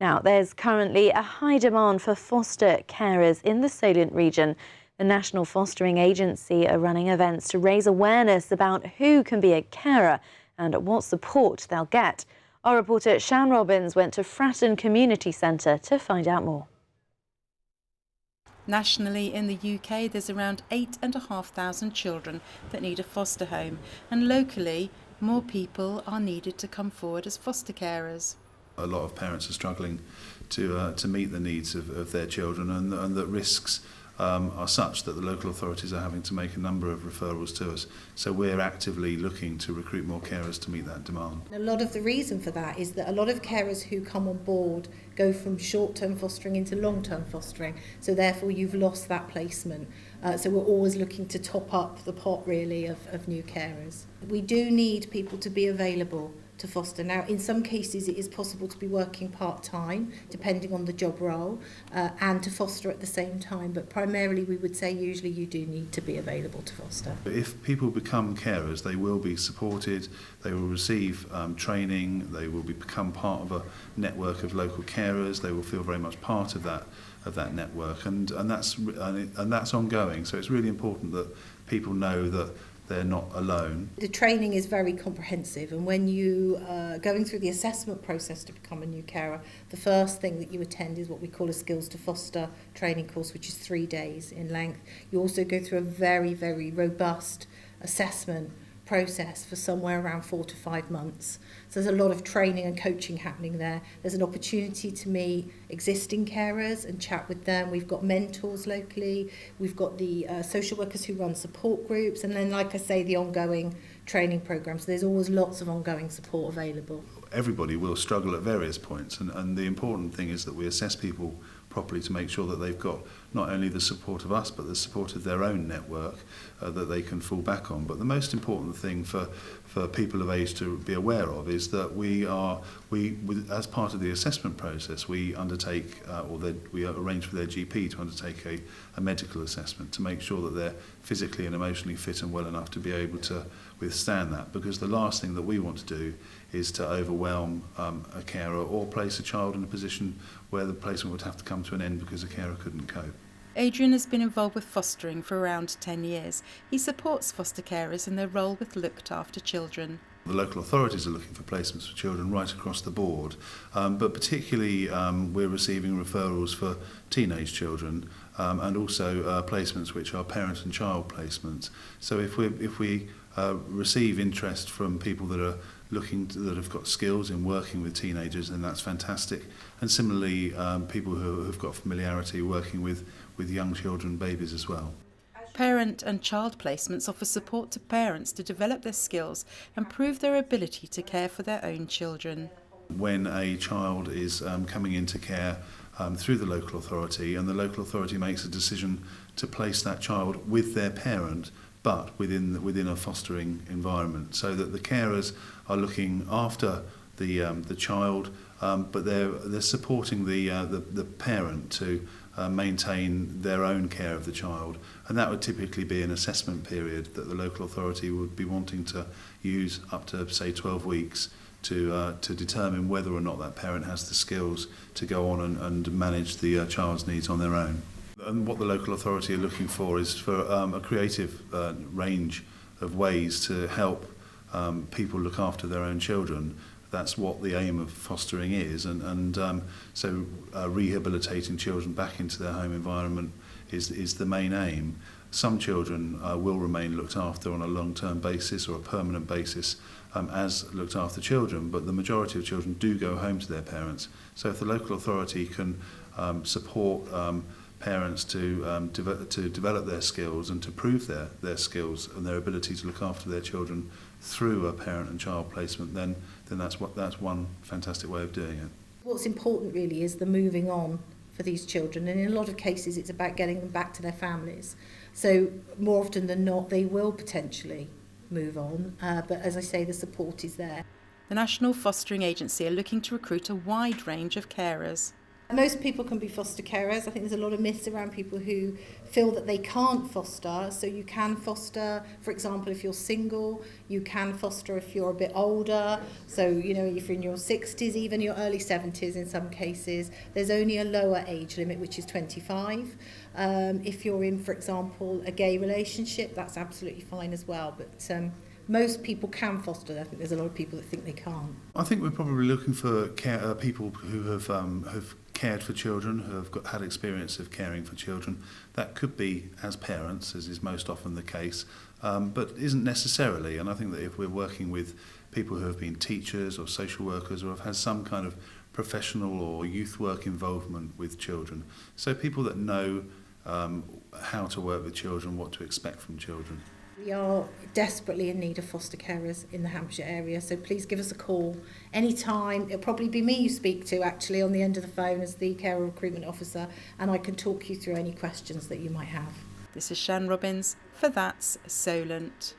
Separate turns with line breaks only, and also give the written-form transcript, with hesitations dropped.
Now, there's currently a high demand for foster carers in the Solent region. The National Fostering Agency are running events to raise awareness about who can be a carer and what support they'll get. Our reporter Shan Robins went to Fratton Community Centre to find out more.
Nationally in the UK, there's around 8,500 children that need a foster home, and locally, more people are needed to come forward as foster carers.
A lot of parents are struggling to meet the needs of their children, and the risks are such that the local authorities are having to make a number of referrals to us. So we're actively looking to recruit more carers to meet that demand.
A lot of the reason for that is that a lot of carers who come on board go from short-term fostering into long-term fostering, so therefore you've lost that placement. So we're always looking to top up the pot really of new carers. We do need people to be available to foster. Now, in some cases it is possible to be working part-time, depending on the job role, and to foster at the same time, but primarily we would say usually you do need to be available to foster.
If people become carers, they will be supported, they will receive training, they will become part of a network of local carers, they will feel very much part of that network, and that's ongoing. So it's really important that people know that they're not alone.
The training is very comprehensive, and when you are going through the assessment process to become a new carer, the first thing that you attend is what we call a Skills to Foster training course, which is 3 days in length. You also go through a very, very robust assessment process for somewhere around 4 to 5 months. So there's a lot of training and coaching happening there. There's an opportunity to meet existing carers and chat with them. We've got mentors locally. We've got the social workers who run support groups, and then, like I say, the ongoing training programs. There's always lots of ongoing support available.
Everybody will struggle at various points, and the important thing is that we assess people properly to make sure that they've got not only the support of us but the support of their own network that they can fall back on. But the most important thing for people of age to be aware of is that we as part of the assessment process, we undertake we arrange for their GP to undertake a medical assessment to make sure that they're physically and emotionally fit and well enough to be able to withstand that, because the last thing that we want to do is to overwhelm a carer or place a child in a position where the placement would have to come to an end because a carer couldn't cope.
Adrian has been involved with fostering for around 10 years. He supports foster carers in their role with looked after children.
The local authorities are looking for placements for children right across the board, but particularly we're receiving referrals for teenage children and also placements which are parent and child placements. So if we receive interest from people that are that have got skills in working with teenagers, then that's fantastic. And similarly, people who have got familiarity working with young children, babies as well.
Parent and child placements offer support to parents to develop their skills and prove their ability to care for their own children.
When a child is coming into care through the local authority, and the local authority makes a decision to place that child with their parent, but within a fostering environment, so that the carers are looking after the child, but they're supporting the parent to maintain their own care of the child, and that would typically be an assessment period that the local authority would be wanting to use up to, say, 12 weeks to determine whether or not that parent has the skills to go on and manage the child's needs on their own. And what the local authority are looking for is for a creative range of ways to help people look after their own children. That's what the aim of fostering is, so rehabilitating children back into their home environment is the main aim. Some children will remain looked after on a long-term basis or a permanent basis as looked after children, but the majority of children do go home to their parents. So if the local authority can support parents to develop their skills and to prove their skills and their ability to look after their children through a parent and child placement, then that's one fantastic way of doing it.
What's important really is the moving on for these children, and in a lot of cases it's about getting them back to their families. So more often than not they will potentially move on, but as I say, the support is there.
The National Fostering Agency are looking to recruit a wide range of carers.
Most people can be foster carers. I think there's a lot of myths around people who feel that they can't foster. So you can foster, for example, if you're single, you can foster if you're a bit older. So, you know, if you're in your 60s, even your early 70s in some cases, there's only a lower age limit, which is 25. If you're in, for example, a gay relationship, that's absolutely fine as well. But most people can foster. I think there's a lot of people that think they can't.
I think we're probably looking for people who have cared for children, who have had experience of caring for children. That could be as parents, as is most often the case, but isn't necessarily. And I think that if we're working with people who have been teachers or social workers or have had some kind of professional or youth work involvement with children, so people that know how to work with children, what to expect from children.
We are desperately in need of foster carers in the Hampshire area, so please give us a call anytime. It'll probably be me you speak to actually on the end of the phone as the carer recruitment officer, and I can talk you through any questions that you might have.
This is Shan Robins for That's Solent.